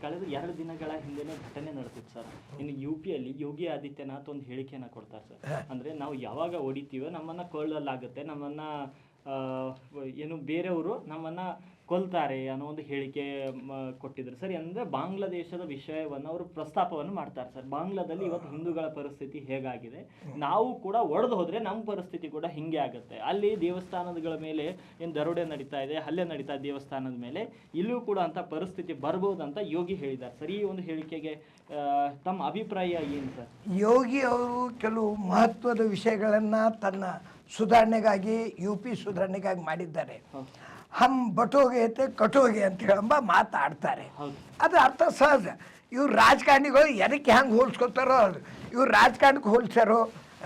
ಕಳೆದ 2 ದಿನಗಳ ಹಿಂದೆನೇ ಘಟನೆ ನಡೆದಿತ್ತು ಸರ್. ಇನ್ನು UPಯಲ್ಲಿ ಯೋಗಿ ಆದಿತ್ಯನಾಥ್ ಒಂದು ಹೇಳಿಕೆಯನ್ನು ಕೊಡ್ತಾರೆ ಸರ್. ಅಂದರೆ ನಾವು ಯಾವಾಗ ಹೊಡಿತೀವೋ ನಮ್ಮನ್ನು ಕೊಳ್ಳಲಾಗುತ್ತೆ, ನಮ್ಮನ್ನು ಏನು ಬೇರೆಯವರು ನಮ್ಮನ್ನು ಕೊಲ್ತಾರೆ ಅನ್ನೋ ಒಂದು ಹೇಳಿಕೆ ಕೊಟ್ಟಿದ್ರು ಸರ್. ಅಂದರೆ ಬಾಂಗ್ಲಾದೇಶದ ವಿಷಯವನ್ನು ಅವರು ಪ್ರಸ್ತಾಪವನ್ನು ಮಾಡ್ತಾರೆ ಸರ್. ಬಾಂಗ್ಲಾದಲ್ಲಿ ಇವತ್ತು ಹಿಂದೂಗಳ ಪರಿಸ್ಥಿತಿ ಹೇಗಾಗಿದೆ, ನಾವು ಕೂಡ ಒಡೆದು ಹೋದರೆ ನಮ್ಮ ಪರಿಸ್ಥಿತಿ ಕೂಡ ಹಿಂಗೆ ಆಗುತ್ತೆ. ಅಲ್ಲಿ ದೇವಸ್ಥಾನಗಳ ಮೇಲೆ ಏನು ದರೋಡೆ ನಡೀತಾ ಇದೆ, ಹಲ್ಲೆ ನಡೀತಾ ಇದೆ ದೇವಸ್ಥಾನದ ಮೇಲೆ, ಇಲ್ಲೂ ಕೂಡ ಅಂತ ಪರಿಸ್ಥಿತಿ ಬರ್ಬೋದು ಅಂತ ಯೋಗಿ ಹೇಳಿದ್ದಾರೆ ಸರ್. ಈ ಒಂದು ಹೇಳಿಕೆಗೆ ತಮ್ಮ ಅಭಿಪ್ರಾಯ ಏನು ಸರ್? ಯೋಗಿ ಅವರು ಕೆಲವು ಮಹತ್ವದ ವಿಷಯಗಳನ್ನು ತನ್ನ ಸುಧಾರಣೆಗಾಗಿ UP ಸುಧಾರಣೆಗಾಗಿ ಮಾಡಿದ್ದಾರೆ. ಹಮ್ ಬಟೋಗೆ ಐತೆ ಕಟೋಗೆ ಅಂತ ಹೇಳಂಬ ಮಾತಾಡ್ತಾರೆ. ಅದು ಅರ್ಥ ಸಹಜ. ಇವ್ರು ರಾಜಕಾರಣಿಗಳು ಎದಕ್ಕೆ ಹೆಂಗೆ ಹೋಲಿಸ್ಕೊತಾರೋ, ಇವ್ರು ರಾಜಕಾರಣಕ್ಕೆ ಹೋಲಿಸ್ಯಾರೋ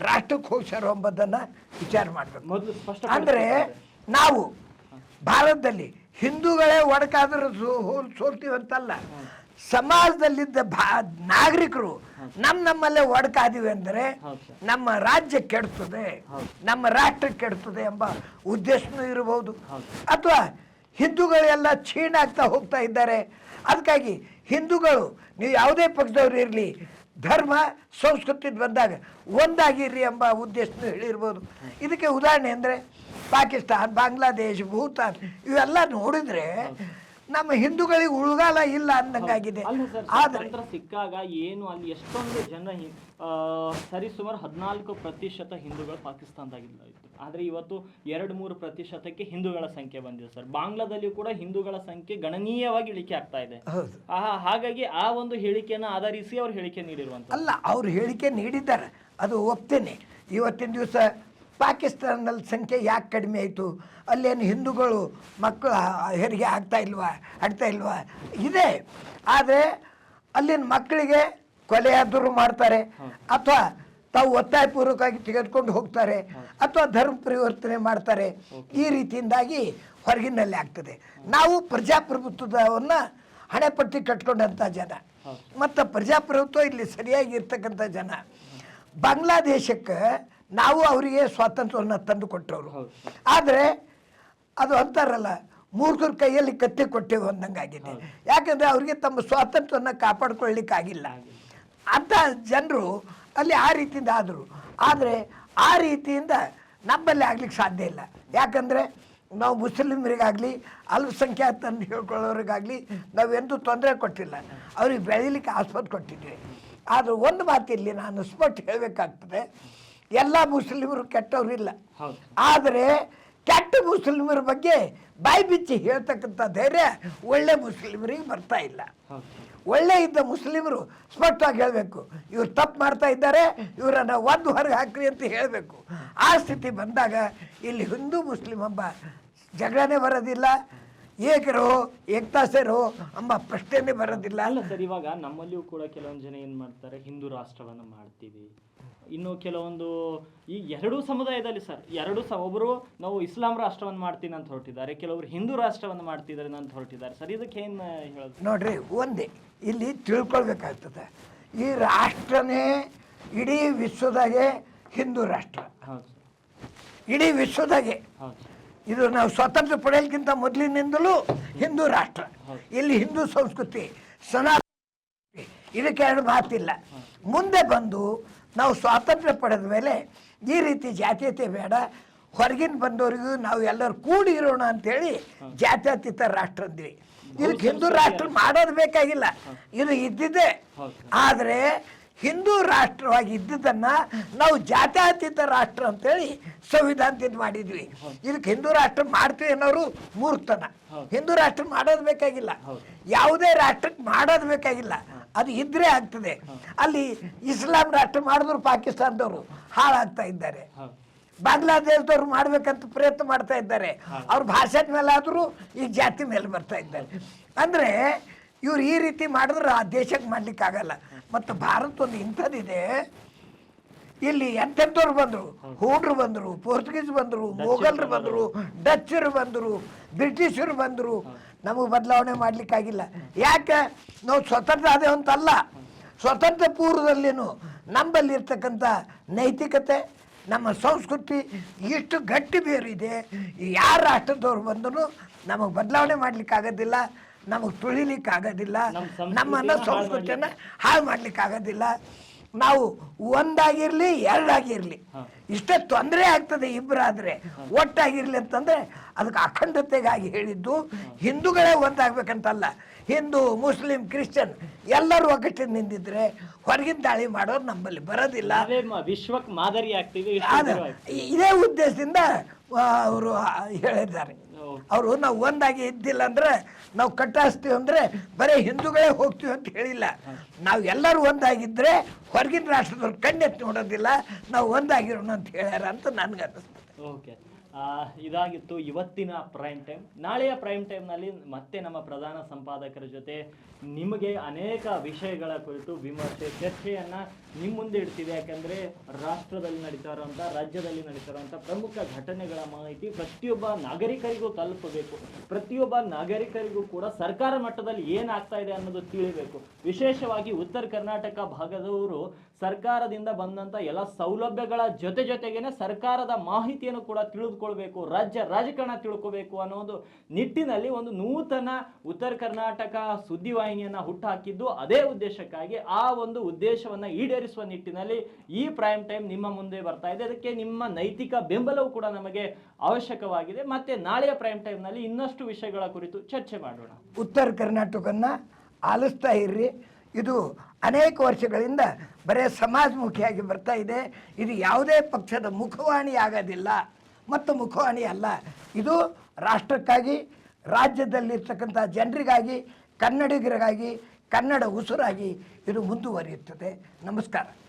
ರಾಷ್ಟ್ರಕ್ಕೆ ಹೋಲಿಸ್ಯಾರೋ ಎಂಬುದನ್ನು ವಿಚಾರ ಮಾಡಬೇಕು. ಅಂದರೆ ನಾವು ಭಾರತದಲ್ಲಿ ಹಿಂದೂಗಳೇ ಒಡಕಾದ್ರೆ ಸೋಲ್ತೀವಂತಲ್ಲ, ಸಮಾಜದಲ್ಲಿದ್ದ ನಾಗರಿಕರು ನಮ್ಮಲ್ಲೇ ಒಡಕಾದಿವೆ ಅಂದರೆ ನಮ್ಮ ರಾಜ್ಯ ಕೆಡ್ತದೆ, ನಮ್ಮ ರಾಷ್ಟ್ರ ಕೆಡ್ತದೆ ಎಂಬ ಉದ್ದೇಶನೂ ಇರಬಹುದು. ಅಥವಾ ಹಿಂದೂಗಳೆಲ್ಲ ಕ್ಷೀಣ ಆಗ್ತಾ ಹೋಗ್ತಾ ಇದ್ದಾರೆ, ಅದಕ್ಕಾಗಿ ಹಿಂದೂಗಳು ನೀವು ಯಾವುದೇ ಪಕ್ಷದವ್ರು ಇರಲಿ ಧರ್ಮ ಸಂಸ್ಕೃತಿ ಬಂದಾಗ ಒಂದಾಗಿರ್ರಿ ಎಂಬ ಉದ್ದೇಶನೂ ಹೇಳಿರ್ಬೋದು. ಇದಕ್ಕೆ ಉದಾಹರಣೆ ಅಂದರೆ ಪಾಕಿಸ್ತಾನ್, ಬಾಂಗ್ಲಾದೇಶ್, ಭೂತಾನ್ ಇವೆಲ್ಲ ನೋಡಿದ್ರೆ ನಮ್ಮ ಹಿಂದೂಗಳಿಗೆ ಉಳುಗಾಲ ಇಲ್ಲ ಅಂದಂಗಾಗಿದೆ. ಆದ್ರೆ ಸಿಕ್ಕಾಗ ಏನು ಅಲ್ಲಿ ಎಷ್ಟೊಂದು ಜನ ಸರಿಸುಮಾರು 14% ಹಿಂದೂಗಳು ಪಾಕಿಸ್ತಾನದಾಗಿಲ್ಲ ಇತ್ತು. ಆದರೆ ಇವತ್ತು 2-3% ಹಿಂದೂಗಳ ಸಂಖ್ಯೆ ಬಂದಿದೆ ಸರ್. ಬಾಂಗ್ಲಾದಲ್ಲಿಯೂ ಕೂಡ ಹಿಂದೂಗಳ ಸಂಖ್ಯೆ ಗಣನೀಯವಾಗಿ ಇಳಿಕೆ ಆಗ್ತಾ ಇದೆ. ಹಾಗಾಗಿ ಆ ಒಂದು ಹೇಳಿಕೆಯನ್ನು ಆಧರಿಸಿ ಅವ್ರು ಹೇಳಿಕೆ ನೀಡಿರುವಂತ ಅಲ್ಲ, ಅವ್ರು ಹೇಳಿಕೆ ನೀಡಿದ್ದಾರೆ, ಅದು ಒಪ್ತೇನೆ. ಇವತ್ತಿನ ದಿವಸ ಪಾಕಿಸ್ತಾನದಲ್ಲಿ ಸಂಖ್ಯೆ ಯಾಕೆ ಕಡಿಮೆ ಆಯಿತು, ಅಲ್ಲೇನು ಹಿಂದೂಗಳು ಮಕ್ಕಳು ಹೆರಿಗೆ ಆಗ್ತಾ ಇಲ್ವಾ ಇದೆ. ಆದರೆ ಅಲ್ಲಿನ ಮಕ್ಕಳಿಗೆ ಕೊಲೆಯಾದರೂ ಮಾಡ್ತಾರೆ, ಅಥವಾ ತಾವು ಒತ್ತಾಯಪೂರ್ವಕವಾಗಿ ತೆಗೆದುಕೊಂಡು ಹೋಗ್ತಾರೆ, ಅಥವಾ ಧರ್ಮ ಪರಿವರ್ತನೆ ಮಾಡ್ತಾರೆ. ಈ ರೀತಿಯಿಂದಾಗಿ ಹೊರಗಿನಲ್ಲಿ ಆಗ್ತದೆ. ನಾವು ಪ್ರಜಾಪ್ರಭುತ್ವವನ್ನು ಹಣೆಪಟ್ಟಿ ಕಟ್ಕೊಂಡಂಥ ಜನ ಮತ್ತು ಪ್ರಜಾಪ್ರಭುತ್ವ ಇಲ್ಲಿ ಸರಿಯಾಗಿ ಇರ್ತಕ್ಕಂಥ ಜನ. ಬಾಂಗ್ಲಾದೇಶಕ್ಕೆ ನಾವು ಅವರಿಗೆ ಸ್ವಾತಂತ್ರ್ಯವನ್ನು ತಂದು ಕೊಟ್ಟವರು. ಆದರೆ ಅದು ಅಂತಾರಲ್ಲ, ಮೂರ್ಖರ ಕೈಯಲ್ಲಿ ಕತ್ತಿ ಕೊಟ್ಟೇವು ಅಂದಂಗಾಗಿದೆ. ಯಾಕಂದರೆ ಅವರಿಗೆ ತಮ್ಮ ಸ್ವಾತಂತ್ರ್ಯವನ್ನು ಕಾಪಾಡ್ಕೊಳ್ಳಿಕ್ಕಾಗಿಲ್ಲ. ಅಂಥ ಜನರು ಅಲ್ಲಿ ಆ ರೀತಿಯಿಂದ ಆದರು. ಆದರೆ ಆ ರೀತಿಯಿಂದ ನಮ್ಮಲ್ಲಿ ಆಗ್ಲಿಕ್ಕೆ ಸಾಧ್ಯ ಇಲ್ಲ. ಯಾಕಂದರೆ ನಾವು ಮುಸ್ಲಿಮರಿಗಾಗಲಿ ಅಲ್ಪಸಂಖ್ಯಾತ ಅಂತ ಹೇಳ್ಕೊಳ್ಳೋರಿಗಾಗಲಿ ನಾವೆಂದೂ ತೊಂದರೆ ಕೊಟ್ಟಿಲ್ಲ, ಅವ್ರಿಗೆ ಬೆಳೀಲಿಕ್ಕೆ ಆಸ್ಪತ್ರೆ ಕೊಟ್ಟಿದ್ವಿ. ಆದರೆ ಒಂದು ಮಾತಿಲ್ಲಿ ನಾನು ಸ್ಪಷ್ಟ ಹೇಳಬೇಕಾಗ್ತದೆ, ಎಲ್ಲ ಮುಸ್ಲಿಮರು ಕೆಟ್ಟವರಿಲ್ಲ. ಆದರೆ ಕೆಟ್ಟ ಮುಸ್ಲಿಮರ ಬಗ್ಗೆ ಬಾಯಿ ಬಿಚ್ಚಿ ಹೇಳ್ತಕ್ಕಂಥ ಧೈರ್ಯ ಒಳ್ಳೆ ಮುಸ್ಲಿಮರಿಗೆ ಬರ್ತಾ ಇಲ್ಲ. ಒಳ್ಳೆ ಇದ್ದ ಮುಸ್ಲಿಮರು ಸ್ಪಷ್ಟವಾಗಿ ಹೇಳಬೇಕು, ಇವ್ರು ತಪ್ಪು ಮಾಡ್ತಾ ಇದ್ದಾರೆ, ಇವರನ್ನು ಒಂದು ಹೊರಗೆ ಹಾಕ್ರಿ ಅಂತ ಹೇಳಬೇಕು. ಆ ಸ್ಥಿತಿ ಬಂದಾಗ ಇಲ್ಲಿ ಹಿಂದೂ ಮುಸ್ಲಿಂ ಎಂಬ ಜಗಳನೇ ಬರೋದಿಲ್ಲ, ಏಕರೋ ಏಕತಾಸರೋ ಎಂಬ ಪ್ರಶ್ನೆನೇ ಬರೋದಿಲ್ಲ. ಅಲ್ಲ ಸರ್, ಇವಾಗ ನಮ್ಮಲ್ಲಿಯೂ ಕೂಡ ಕೆಲವೊಂದು ಜನ ಏನು ಮಾಡ್ತಾರೆ, ಹಿಂದೂ ರಾಷ್ಟ್ರವನ್ನು ಮಾಡ್ತೀವಿ. ಇನ್ನು ಕೆಲವೊಂದು ಈ ಎರಡೂ ಸಮುದಾಯದಲ್ಲಿ ಸರ್, ಒಬ್ಬರು ನಾವು ಇಸ್ಲಾಂ ರಾಷ್ಟ್ರವನ್ನು ಮಾಡ್ತೀನಿ ಅಂತ ಹೊರಟಿದ್ದಾರೆ, ಕೆಲವರು ಹಿಂದೂ ರಾಷ್ಟ್ರವನ್ನು ಮಾಡ್ತಿದ್ದಾರೆ ಅಂತ ಹೊರಟಿದ್ದಾರೆ ಸರ್. ಇದಕ್ಕೆ ಏನು ಹೇಳೋದು? ನೋಡ್ರಿ, ಒಂದೇ ಇಲ್ಲಿ ತಿಳ್ಕೊಳ್ಬೇಕಾಗ್ತದೆ, ಈ ರಾಷ್ಟ್ರನೇ ಇಡೀ ವಿಶ್ವದಾಗೆ ಹಿಂದೂ ರಾಷ್ಟ್ರ. ಇಡೀ ವಿಶ್ವದಾಗೆ ಇದು ನಾವು ಸ್ವಾತಂತ್ರ್ಯ ಪಡೆಯೋಕ್ಕಿಂತ ಮೊದಲಿನಿಂದಲೂ ಹಿಂದೂ ರಾಷ್ಟ್ರ. ಇಲ್ಲಿ ಹಿಂದೂ ಸಂಸ್ಕೃತಿ ಸನಾತನ, ಇದಕ್ಕೆ ಎರಡು ಮಾತಿಲ್ಲ. ಮುಂದೆ ಬಂದು ನಾವು ಸ್ವಾತಂತ್ರ್ಯ ಪಡೆದ ಮೇಲೆ ಈ ರೀತಿ ಜಾತೀಯತೆ ಬೇಡ, ಹೊರಗಿನ ಬಂದವರಿಗೂ ನಾವು ಎಲ್ಲರೂ ಕೂಡಿ ಇರೋಣ ಅಂತೇಳಿ ಜಾತ್ಯತೀತ ರಾಷ್ಟ್ರ ಅಂದ್ವಿ. ಇದಕ್ಕೆ ಹಿಂದೂ ರಾಷ್ಟ್ರ ಮಾಡೋದು ಬೇಕಾಗಿಲ್ಲ, ಇದು ಇದ್ದಿದ್ದೆ. ಆದರೆ ಹಿಂದೂ ರಾಷ್ಟ್ರವಾಗಿ ಇದ್ದಿದ್ದನ್ನು ನಾವು ಜಾತ್ಯತೀತ ರಾಷ್ಟ್ರ ಅಂತೇಳಿ ಸಂವಿಧಾನದಿಂದ ಮಾಡಿದ್ವಿ. ಇದಕ್ಕೆ ಹಿಂದೂ ರಾಷ್ಟ್ರ ಮಾಡ್ತೀವಿ ಅನ್ನೋರು ಮೂರ್ತನ. ಹಿಂದೂ ರಾಷ್ಟ್ರ ಮಾಡೋದು ಬೇಕಾಗಿಲ್ಲ, ಯಾವುದೇ ರಾಷ್ಟ್ರಕ್ಕೆ ಮಾಡೋದು ಬೇಕಾಗಿಲ್ಲ, ಅದು ಇದ್ರೆ ಆಗ್ತದೆ. ಅಲ್ಲಿ ಇಸ್ಲಾಂ ರಾಷ್ಟ್ರ ಮಾಡಿದ್ರು ಪಾಕಿಸ್ತಾನದವರು ಹಾಳಾಗ್ತಾ ಇದ್ದಾರೆ, ಬಾಂಗ್ಲಾದೇಶದವ್ರು ಮಾಡ್ಬೇಕಂತ ಪ್ರಯತ್ನ ಮಾಡ್ತಾ ಇದ್ದಾರೆ. ಅವ್ರ ಭಾಷೆ ಮೇಲೆ ಆದರೂ ಈ ಜಾತಿ ಮೇಲೆ ಬರ್ತಾ ಇದ್ದಾರೆ. ಅಂದರೆ ಇವ್ರು ಈ ರೀತಿ ಮಾಡಿದ್ರೆ ಆ ದೇಶಕ್ಕೆ ಮಾಡ್ಲಿಕ್ಕಾಗಲ್ಲ. ಮತ್ತು ಭಾರತ ಒಂದು ಇಂಥದ್ದಿದೆ, ಇಲ್ಲಿ ಎಂತೆಂಥವ್ರು ಬಂದರು, ಹೂಡ್ರು ಬಂದರು, ಪೋರ್ಚುಗೀಸ್ ಬಂದರು, ಮೊಘಲರು ಬಂದರು, ಡಚ್ಚರು ಬಂದರು, ಬ್ರಿಟಿಷರು ಬಂದರು. ನಮಗೆ ಬದಲಾವಣೆ ಮಾಡಲಿಕ್ಕಾಗಿಲ್ಲ. ಯಾಕೆ? ನಾವು ಸ್ವತಂತ್ರ ಆದೇವು ಅಂತಲ್ಲ, ಸ್ವತಂತ್ರ ಪೂರ್ವದಲ್ಲಿನೂ ನಮ್ಮಲ್ಲಿರ್ತಕ್ಕಂಥ ನೈತಿಕತೆ, ನಮ್ಮ ಸಂಸ್ಕೃತಿ ಇಷ್ಟು ಗಟ್ಟಿ ಬೇರಿದೆ. ಯಾರು ರಾಷ್ಟ್ರದವ್ರು ಬಂದರೂ ನಮಗೆ ಬದಲಾವಣೆ ಮಾಡಲಿಕ್ಕಾಗೋದಿಲ್ಲ. ನಮಗೆ ತುಳಿಲಿಕ್ಕೆ ಆಗೋದಿಲ್ಲ, ನಮ್ಮ ಸಂಸ್ಕೃತಿನ ನಮ್ಮನ್ನ ಹಾಳ್ ಸಂಸ್ಕೃತಿಯನ್ನು ಹಾಳು ಮಾಡ್ಲಿಕ್ಕೆ ಆಗೋದಿಲ್ಲ. ನಾವು ಒಂದಾಗಿರ್ಲಿ ಎರಡಾಗಿರ್ಲಿ, ಇಷ್ಟೇ ತೊಂದರೆ ಆಗ್ತದೆ ಇಬ್ಬರಾದ್ರೆ, ಒಟ್ಟಾಗಿರ್ಲಿ ಅಂತಂದ್ರೆ ಅದಕ್ಕೆ ಅಖಂಡತೆಗಾಗಿ ಹೇಳಿದ್ದು. ಹಿಂದೂಗಳೇ ಒಂದಾಗ್ಬೇಕಂತಲ್ಲ, ಹಿಂದೂ ಮುಸ್ಲಿಂ ಕ್ರಿಶ್ಚಿಯನ್ ಎಲ್ಲರೂ ಒಗ್ಗಟ್ಟಿನ ನಿಂದಿದ್ರೆ ಹೊರಗಿನ ದಾಳಿ ಮಾಡೋರು ನಮ್ಮಲ್ಲಿ ಬರೋದಿಲ್ಲ. ವಿಶ್ವಕ್ಕೆ ಮಾದರಿ ಆಗ್ತೀವಿ. ಇದೇ ಉದ್ದೇಶದಿಂದ ಅವರು ಹೇಳಿದ್ದಾರೆ. ಅವರು ನಾವು ಒಂದಾಗಿ ಇದ್ದಿಲ್ಲ ಅಂದ್ರೆ ನಾವು ಕಟ್ಟಾಸ್ತೀವಿ ಅಂದ್ರೆ ಬರೀ ಹಿಂದೂಗಳೇ ಹೋಗ್ತೀವಿ ಅಂತ ಹೇಳಿಲ್ಲ. ನಾವು ಎಲ್ಲರೂ ಒಂದಾಗಿದ್ರೆ ಹೊರಗಿನ ರಾಷ್ಟ್ರದವ್ರು ಕಣ್ಣೆತ್ತಿ ನೋಡೋದಿಲ್ಲ, ನಾವು ಒಂದಾಗಿರೋಣ ಅಂತ ಹೇಳ್ಯಾರ ಅಂತ ನನ್ಗೆ ಅನ್ನಿಸ್ತದೆ. ಓಕೆ, ಇದಾಗಿತ್ತು ಇವತ್ತಿನ ಪ್ರೈಮ್ ಟೈಮ್. ನಾಳೆಯ ಪ್ರೈಮ್ ಟೈಮ್ನಲ್ಲಿ ಮತ್ತೆ ನಮ್ಮ ಪ್ರಧಾನ ಸಂಪಾದಕರ ಜೊತೆ ನಿಮಗೆ ಅನೇಕ ವಿಷಯಗಳ ಕುರಿತು ವಿಮರ್ಶೆ ಚರ್ಚೆಯನ್ನು ನಿಮ್ಮ ಮುಂದೆ ಇಡ್ತೀವಿ. ಯಾಕಂದರೆ ರಾಷ್ಟ್ರದಲ್ಲಿ ನಡೀತಾ ಇರುವಂಥ, ರಾಜ್ಯದಲ್ಲಿ ನಡೀತಾ ಇರುವಂಥ ಪ್ರಮುಖ ಘಟನೆಗಳ ಮಾಹಿತಿ ಪ್ರತಿಯೊಬ್ಬ ನಾಗರಿಕರಿಗೂ ತಲುಪಬೇಕು. ಪ್ರತಿಯೊಬ್ಬ ನಾಗರಿಕರಿಗೂ ಕೂಡ ಸರ್ಕಾರ ಮಟ್ಟದಲ್ಲಿ ಏನಾಗ್ತಾ ಇದೆ ಅನ್ನೋದು ತಿಳಿಬೇಕು. ವಿಶೇಷವಾಗಿ ಉತ್ತರ ಕರ್ನಾಟಕ ಭಾಗದವರು ಸರ್ಕಾರದಿಂದ ಬಂದಂಥ ಎಲ್ಲ ಸೌಲಭ್ಯಗಳ ಜೊತೆಗೇನೆ ಸರ್ಕಾರದ ಮಾಹಿತಿಯನ್ನು ಕೂಡ ತಿಳಿದುಕೊಳ್ಬೇಕು, ರಾಜಕಾರಣ ತಿಳ್ಕೋಬೇಕು ಅನ್ನೋ ನಿಟ್ಟಿನಲ್ಲಿ ಒಂದು ನೂತನ ಉತ್ತರ ಕರ್ನಾಟಕ ಸುದ್ದಿವಾಹಿನಿಯನ್ನು ಹುಟ್ಟುಹಾಕಿದ್ದು ಅದೇ ಉದ್ದೇಶಕ್ಕಾಗಿ. ಆ ಒಂದು ಉದ್ದೇಶವನ್ನು ಈಡೇರಿಸುವ ನಿಟ್ಟಿನಲ್ಲಿ ಈ ಪ್ರೈಮ್ ಟೈಮ್ ನಿಮ್ಮ ಮುಂದೆ ಬರ್ತಾ ಇದೆ. ಅದಕ್ಕೆ ನಿಮ್ಮ ನೈತಿಕ ಬೆಂಬಲವೂ ಕೂಡ ನಮಗೆ ಅವಶ್ಯಕವಾಗಿದೆ. ಮತ್ತೆ ನಾಳೆಯ ಪ್ರೈಮ್ ಟೈಮ್ನಲ್ಲಿ ಇನ್ನಷ್ಟು ವಿಷಯಗಳ ಕುರಿತು ಚರ್ಚೆ ಮಾಡೋಣ. ಉತ್ತರ ಕರ್ನಾಟಕನ್ನ ಆಲಿಸ್ತಾ ಇರ್ರಿ. ಇದು ಅನೇಕ ವರ್ಷಗಳಿಂದ ಬರೇ ಸಮಾಜಮುಖಿಯಾಗಿ ಬರ್ತಾ ಇದೆ. ಇದು ಯಾವುದೇ ಪಕ್ಷದ ಮುಖವಾಣಿ ಆಗೋದಿಲ್ಲ ಮತ್ತು ಮುಖವಾಣಿ ಅಲ್ಲ. ಇದು ರಾಷ್ಟ್ರಕ್ಕಾಗಿ, ರಾಜ್ಯದಲ್ಲಿರ್ತಕ್ಕಂಥ ಜನರಿಗಾಗಿ, ಕನ್ನಡಿಗರಿಗಾಗಿ, ಕನ್ನಡ ಉಸುರಾಗಿ ಇದು ಮುಂದುವರಿಯುತ್ತದೆ. ನಮಸ್ಕಾರ.